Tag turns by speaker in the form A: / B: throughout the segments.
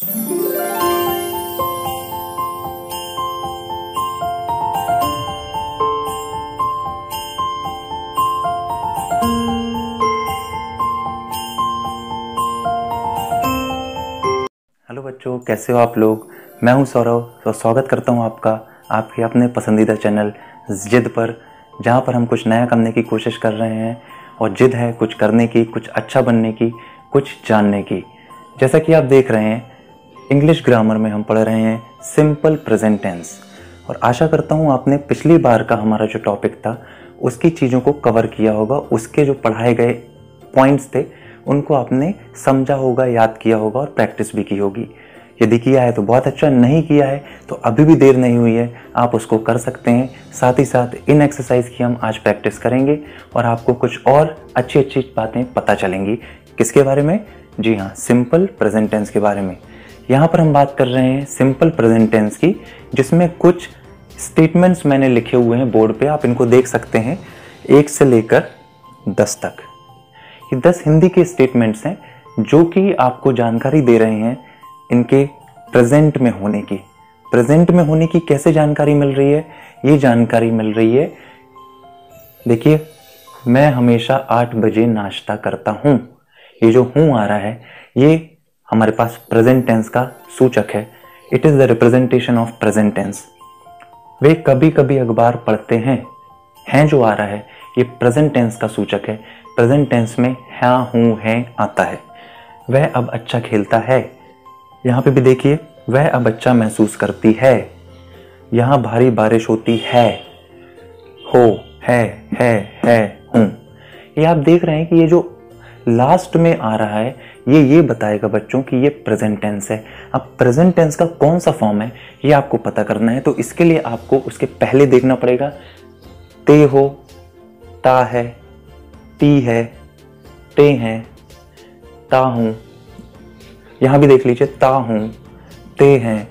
A: Hello बच्चों, कैसे हो आप लोग। मैं हूं सौरव, तो स्वागत करता हूं आपका आपके अपने पसंदीदा चैनल जिद पर, जहां पर हम कुछ नया करने की कोशिश कर रहे हैं और जिद है कुछ करने की, कुछ अच्छा बनने की, कुछ जानने की। जैसा कि आप देख रहे हैं, इंग्लिश ग्रामर में हम पढ़ रहे हैं सिंपल प्रेजेंट टेंस, और आशा करता हूं आपने पिछली बार का हमारा जो टॉपिक था उसकी चीज़ों को कवर किया होगा। उसके जो पढ़ाए गए पॉइंट्स थे उनको आपने समझा होगा, याद किया होगा और प्रैक्टिस भी की होगी। यदि किया है तो बहुत अच्छा, नहीं किया है तो अभी भी देर नहीं हुई है, आप उसको कर सकते हैं। साथ ही साथ इन एक्सरसाइज की हम आज प्रैक्टिस करेंगे और आपको कुछ और अच्छी अच्छी बातें पता चलेंगी। किसके बारे में? जी हाँ, सिंपल प्रेजेंट टेंस के बारे में। यहाँ पर हम बात कर रहे हैं सिंपल प्रेजेंट टेंस की, जिसमें कुछ स्टेटमेंट्स मैंने लिखे हुए हैं बोर्ड पे, आप इनको देख सकते हैं 1 से लेकर 10 तक। ये 10 हिंदी के स्टेटमेंट्स हैं जो कि आपको जानकारी दे रहे हैं इनके प्रेजेंट में होने की। प्रेजेंट में होने की कैसे जानकारी मिल रही है? ये जानकारी मिल रही है, देखिए, मैं हमेशा 8 बजे नाश्ता करता हूं। ये जो हूं आ रहा है ये हमारे पास प्रेजेंट टेंस का सूचक है। It is the representation of present tense. वे कभी कभी अखबार पढ़ते हैं जो आ रहा है ये प्रेजेंट टेंस का सूचक है। प्रेजेंट टेंस में हाँ, हूं, है आता है। वह अब अच्छा खेलता है, यहाँ पे भी देखिए, वह अब अच्छा महसूस करती है। यहाँ भारी बारिश होती है, हो, है, हूं। ये आप देख रहे हैं कि ये जो लास्ट में आ रहा है ये बताएगा बच्चों कि ये प्रेजेंट टेंस है। अब प्रेजेंट टेंस का कौन सा फॉर्म है ये आपको पता करना है, तो इसके लिए आपको उसके पहले देखना पड़ेगा। ते हो, ता है, ती है, ते हैं, ता हूं। यहां भी देख लीजिए, ता हूं, ते हैं,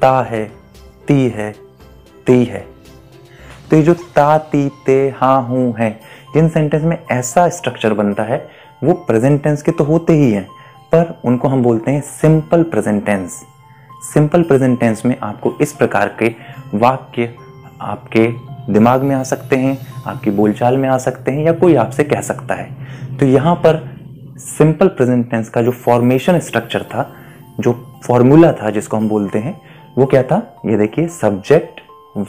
A: ता है, ती है, ती है। तो ये जो ता, ती, ते, हाँ, हूं है, जिन सेंटेंस में ऐसा स्ट्रक्चर बनता है वो प्रेजेंट टेंस के तो होते ही हैं, पर उनको हम बोलते हैं simple present tense. Simple present tense में आपको इस प्रकार के वाक्य आपके दिमाग में आ सकते हैं, आपकी बोलचाल में आ सकते हैं, या कोई आपसे कह सकता है। तो यहाँ पर सिंपल प्रेजेंट टेंस का जो फॉर्मेशन स्ट्रक्चर था, जो फॉर्मूला था जिसको हम बोलते हैं, वो क्या था? ये देखिए, सब्जेक्ट,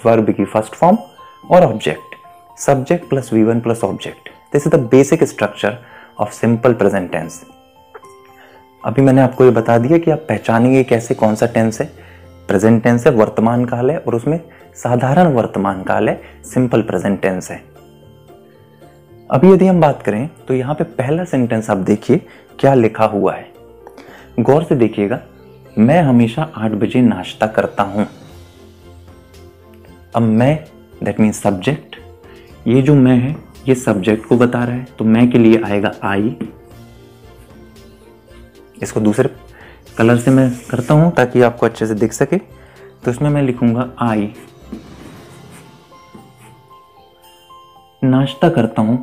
A: वर्ब की फर्स्ट फॉर्म और object. Subject plus V1 plus object, this is the basic structure of simple present tense. अभी मैंने आपको ये बता दिया कि आप पहचानेंगे कैसे कौन सा टेंस है। प्रेजेंट टेंस है, वर्तमान काल है, और उसमें साधारण वर्तमान काल है, सिंपल प्रेजेंट टेंस है। अभी यदि हम बात करें तो यहां पे पहला सेंटेंस आप देखिए क्या लिखा हुआ है, गौर से देखिएगा। मैं हमेशा 8 बजे नाश्ता करता हूं। अब मैं, दैट मीन्स सब्जेक्ट, ये जो मैं है ये सब्जेक्ट को बता रहा है, तो मैं के लिए आएगा आई। इसको दूसरे कलर से मैं करता हूं ताकि आपको अच्छे से दिख सके, तो इसमें मैं लिखूंगा आई। नाश्ता करता हूं,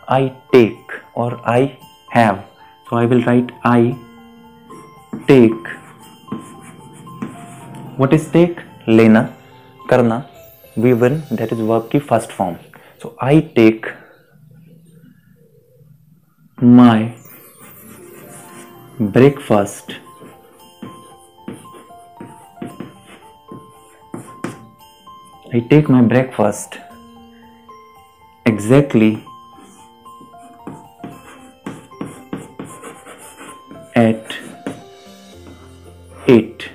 A: आई टेक और I have, so I will write I take. What is take? लेना, करना। V1 दैट इज वर्ब की first form. So I take my breakfast I take my breakfast exactly at 8.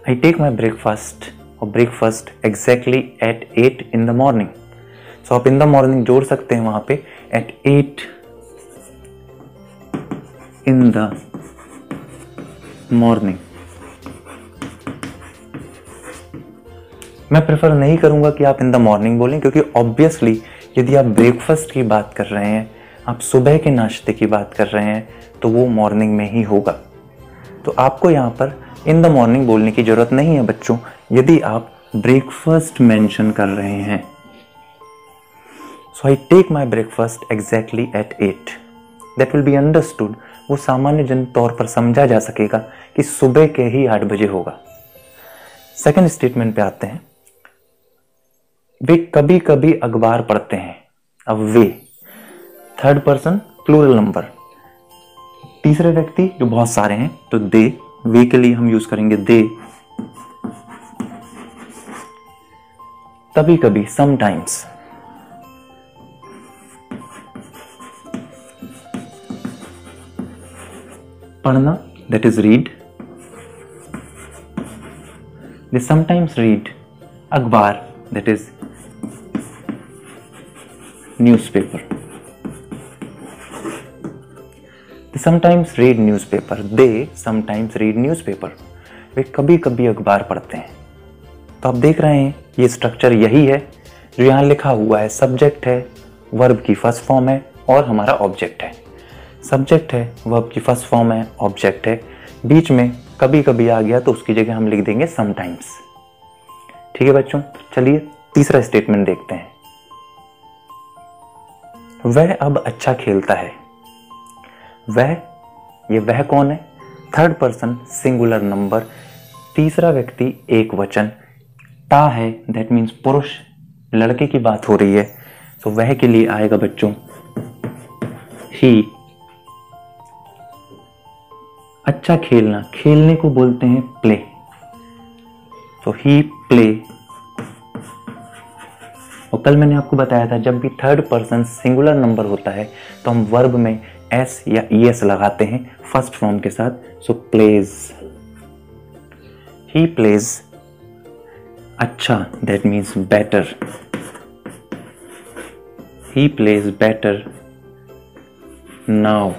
A: I take my breakfast or breakfast exactly at 8 in the morning. So आप in the morning जोड़ सकते हैं वहां पे, at 8 in the morning. मैं prefer नहीं करूंगा कि आप इन द मॉर्निंग बोलें, क्योंकि ऑब्वियसली यदि आप ब्रेकफास्ट की बात कर रहे हैं, आप सुबह के नाश्ते की बात कर रहे हैं, तो वो मॉर्निंग में ही होगा। तो आपको यहाँ पर इन द मॉर्निंग बोलने की जरूरत नहीं है बच्चों, यदि आप ब्रेकफास्ट मेंशन कर रहे हैं। So I take my breakfast exactly at 8. That will be understood वो सामान्य जन तौर पर समझा जा सकेगा कि सुबह के ही 8 बजे होगा। सेकंड स्टेटमेंट पे आते हैं, वे कभी कभी अखबार पढ़ते हैं। अब वे थर्ड पर्सन प्लूरल नंबर, तीसरे व्यक्ति जो बहुत सारे हैं तो दे, वे के लिए हम यूज करेंगे दे। कभी कभी समटाइम्स, पढ़ना that is read, they sometimes read अखबार that is newspaper, they sometimes read newspaper, they sometimes read newspaper, वे कभी कभी अखबार पढ़ते हैं। तो आप देख रहे हैं ये स्ट्रक्चर यही है जो यहाँ लिखा हुआ है। सब्जेक्ट है, वर्ब की फर्स्ट फॉर्म है और हमारा ऑब्जेक्ट है। सब्जेक्ट है, वर्ब की फर्स्ट फॉर्म है, ऑब्जेक्ट है, बीच में कभी कभी आ गया तो उसकी जगह हम लिख देंगे समटाइम्स। ठीक है बच्चों, चलिए तीसरा स्टेटमेंट देखते हैं। वह अब अच्छा खेलता है। वह कौन है? थर्ड पर्सन सिंगुलर नंबर, तीसरा व्यक्ति एक वचन, ता है दैट मीन्स पुरुष, लड़के की बात हो रही है तो वह के लिए आएगा बच्चों ही। अच्छा खेलना, खेलने को बोलते हैं प्ले, तो ही प्ले। और कल मैंने आपको बताया था जब भी थर्ड पर्सन सिंगुलर नंबर होता है तो हम वर्ब में एस या ईएस लगाते हैं फर्स्ट फॉर्म के साथ। सो प्लेज, ही प्लेज अच्छा, that means better, he plays better now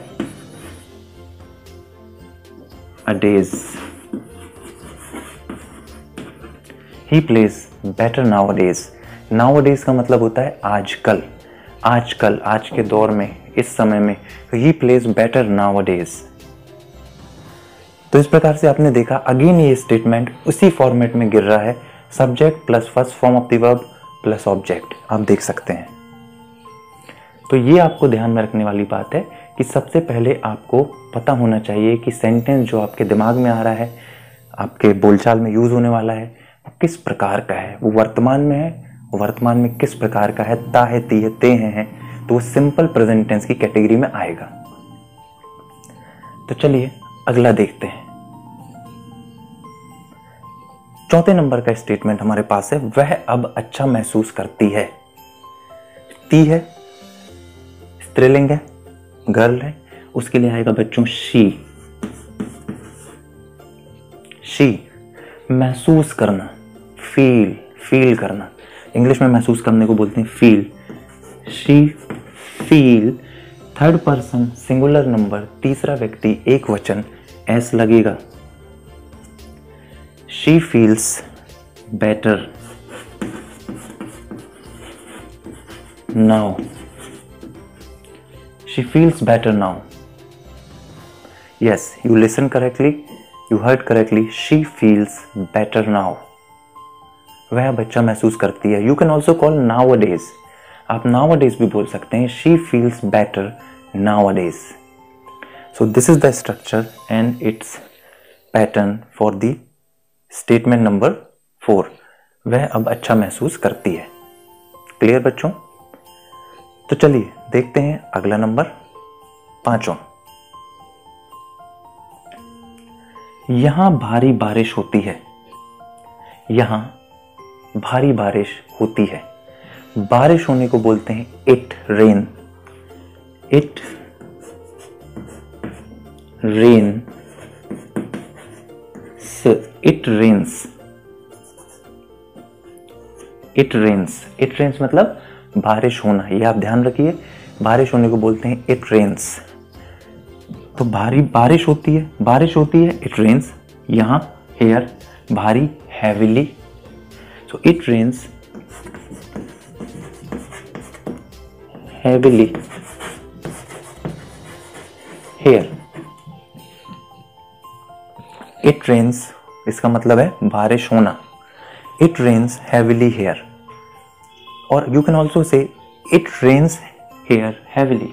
A: days, he plays better nowadays। nowadays का मतलब होता है आजकल, आजकल, आज के दौर में, इस समय में। तो he plays better nowadays। तो इस प्रकार से आपने देखा अगेन ये स्टेटमेंट उसी फॉर्मेट में गिर रहा है, subject plus first form of the verb plus object, आप देख सकते हैं। तो ये आपको ध्यान में रखने वाली बात है कि सबसे पहले आपको पता होना चाहिए कि सेंटेंस जो आपके दिमाग में आ रहा है, आपके बोलचाल में यूज होने वाला है, वो किस प्रकार का है। वो वर्तमान में है, वर्तमान में किस प्रकार का है, ता है, ती है, ते हैं, तो वो सिंपल प्रेजेंट टेंस की कैटेगरी में आएगा। तो चलिए अगला देखते हैं। चौथे नंबर का स्टेटमेंट हमारे पास है, वह अब अच्छा महसूस करती है। ती है, स्त्रीलिंग है, गर्ल है, उसके लिए आएगा बच्चों शी। शी महसूस करना, फील करना, इंग्लिश में महसूस करने को बोलते हैं feel. She feel, third person singular number, तीसरा व्यक्ति एक वचन, एस लगेगा। She feels better now, she feels better now। yes, you listen correctly, you heard correctly, she feels better now। वह बच्चा महसूस करती है। you can also call nowadays, आप nowadays भी बोल सकते हैं, she feels better nowadays। so this is the structure and its pattern for the statement number 4, वह अब अच्छा महसूस करती है। क्लियर बच्चों? तो चलिए देखते हैं अगला नंबर, पांचों। यहां भारी बारिश होती है। यहां भारी बारिश होती है, बारिश होने को बोलते हैं it rain. It rain, it rains, it rains, it rains मतलब बारिश होना, ये आप ध्यान रखिए। बारिश होने को बोलते हैं इट रेन्स। तो भारी बारिश होती है, बारिश होती है, इट रेन्स। यहां हेयर भारी, heavily, so it rains heavily here. It rains इसका मतलब है बारिश होना, इट रेन्स हैविली हेयर। और you can also say it rains here heavily,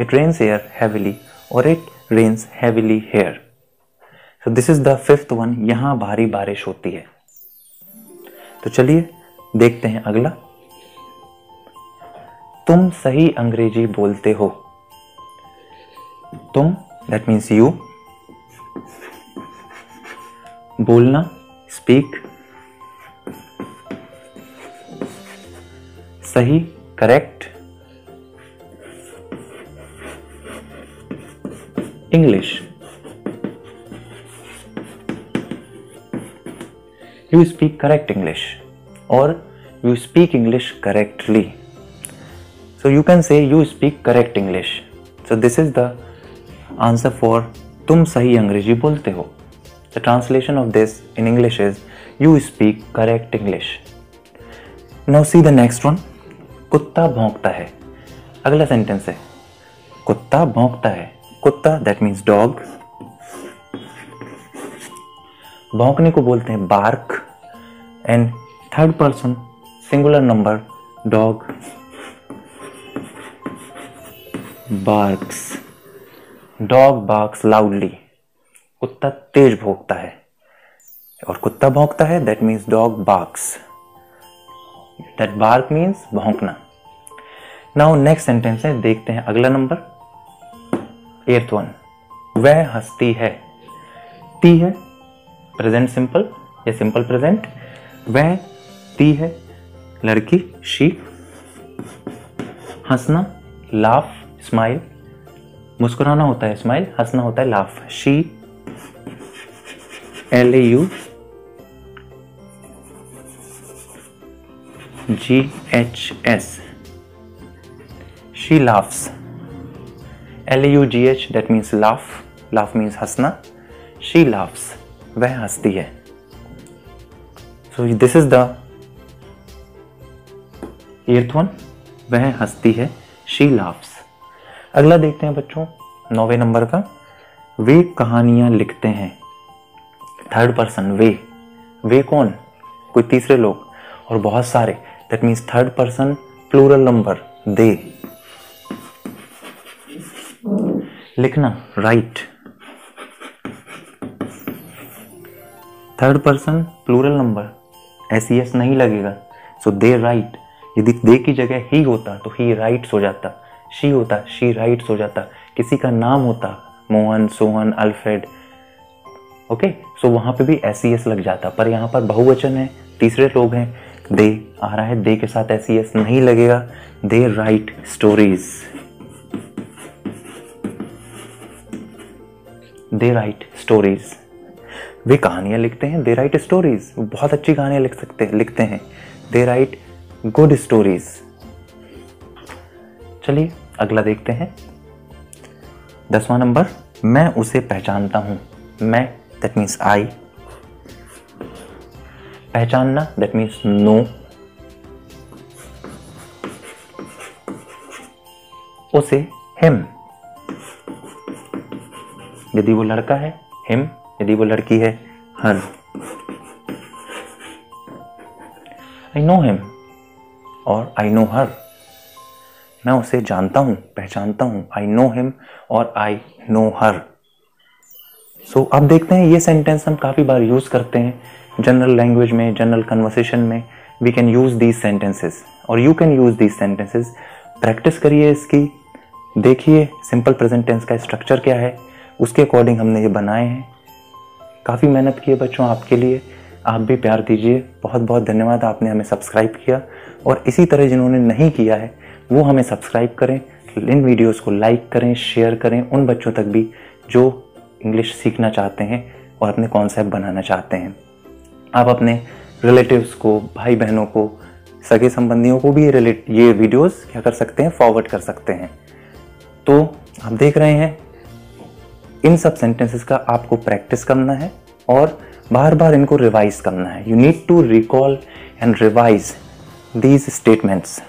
A: it rains here heavily, और it rains heavily here. So this is the fifth one. यहाँ भारी बारिश होती है. तो चलिए देखते हैं अगला. तुम सही अंग्रेजी बोलते हो. तुम that means you. बोलना speak. सही correct. English. You speak correct English or you speak English correctly. So you can say you speak correct English. So this is the answer for तुम सही अंग्रेजी बोलते हो. The translation of this in English is you speak correct English. Now see the next one. कुत्ता भौंकता है. अगला sentence है कुत्ता भौंकता है. कुत्ता that means dog. भौंकने को बोलते हैं bark and third person singular number dog barks. Dog barks loudly. कुत्ता तेज भौंकता है और कुत्ता भौंकता है that means dog barks. That bark means भौंकना. Now next sentence है देखते हैं अगला नंबर 8th one. वह हंसती है. ती है प्रेजेंट सिंपल या सिंपल प्रेजेंट. वह ती है लड़की शी. हंसना लाफ स्माइल. मुस्कुराना होता है स्माइल. हंसना होता है laugh. She LAU GHS. She laughs. LAUGH that means laugh. Laugh means हंसना. She laughs. वह हंसती है. So this is the 8th one. वह हंसती है. She laughs. अगला देखते हैं बच्चों 9वें नंबर का. वे कहानियां लिखते हैं. थर्ड पर्सन वे. वे कौन? कोई तीसरे लोग और बहुत सारे. That means third person plural number they. लिखना right. Third person plural number SES नहीं लगेगा. So they right. यदि दे की जगह ही होता तो ही राइट्स हो जाता. शी होता शी राइट्स हो जाता. किसी का नाम होता Mohan Sohan Alfred. Okay so वहां पे भी SES लग जाता. पर यहाँ पर बहुवचन है तीसरे लोग हैं. दे आ रहा है. दे के साथ SES नहीं लगेगा. दे राइट स्टोरीज. दे राइट स्टोरीज. वे कहानियां लिखते हैं. दे राइट स्टोरीज. बहुत अच्छी कहानियां लिखते हैं. दे राइट गुड स्टोरीज. चलिए अगला देखते हैं 10वां नंबर. मैं उसे पहचानता हूं. मैं that means I. पहचानना that means know. उसे him. यदि वो लड़का है him. यदि वो लड़की है her. I know him और I know her. मैं उसे जानता हूं पहचानता हूं. I know him और I know her. सो अब देखते हैं ये सेंटेंस हम काफ़ी बार यूज़ करते हैं जनरल लैंग्वेज में. जनरल कन्वर्सेशन में we can use these sentences और you can use these sentences. Practice करिए इसकी. देखिए सिंपल प्रेजेंट टेंस का स्ट्रक्चर क्या है. उसके अकॉर्डिंग हमने ये बनाए हैं. काफ़ी मेहनत की है बच्चों आपके लिए. आप भी प्यार दीजिए. बहुत बहुत धन्यवाद आपने हमें सब्सक्राइब किया. और इसी तरह जिन्होंने नहीं किया है वो हमें सब्सक्राइब करें. इन वीडियोज़ को लाइक करें शेयर करें उन बच्चों तक भी जो इंग्लिश सीखना चाहते हैं और अपने कॉन्सेप्ट बनाना चाहते हैं. आप अपने रिलेटिव्स को भाई बहनों को सगे संबंधियों को भी ये वीडियोस क्या कर सकते हैं फॉरवर्ड कर सकते हैं. तो आप देख रहे हैं इन सब सेंटेंसेस का आपको प्रैक्टिस करना है और बार बार इनको रिवाइज करना है. You need to recall and revise these statements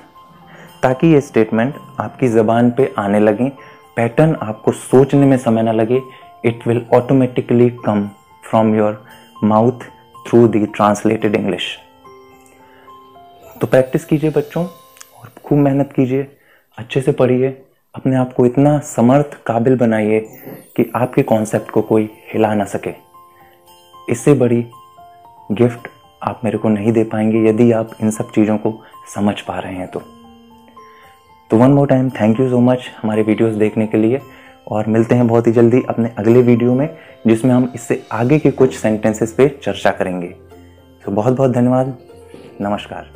A: ताकि ये स्टेटमेंट आपकी ज़बान पे आने लगे. पैटर्न आपको सोचने में समय ना लगे. It will automatically come from your mouth through the translated English. तो प्रैक्टिस कीजिए बच्चों और खूब मेहनत कीजिए. अच्छे से पढ़िए. अपने आप को इतना समर्थ काबिल बनाइए कि आपके कॉन्सेप्ट को कोई हिला ना सके। इससे बड़ी गिफ्ट आप मेरे को नहीं दे पाएंगे यदि आप इन सब चीज़ों को समझ पा रहे हैं तो one more time thank you so much हमारे वीडियोस देखने के लिए, और मिलते हैं बहुत ही जल्दी अपने अगले वीडियो में जिसमें हम इससे आगे के कुछ सेंटेंसेस पे चर्चा करेंगे। तो बहुत बहुत धन्यवाद। नमस्कार।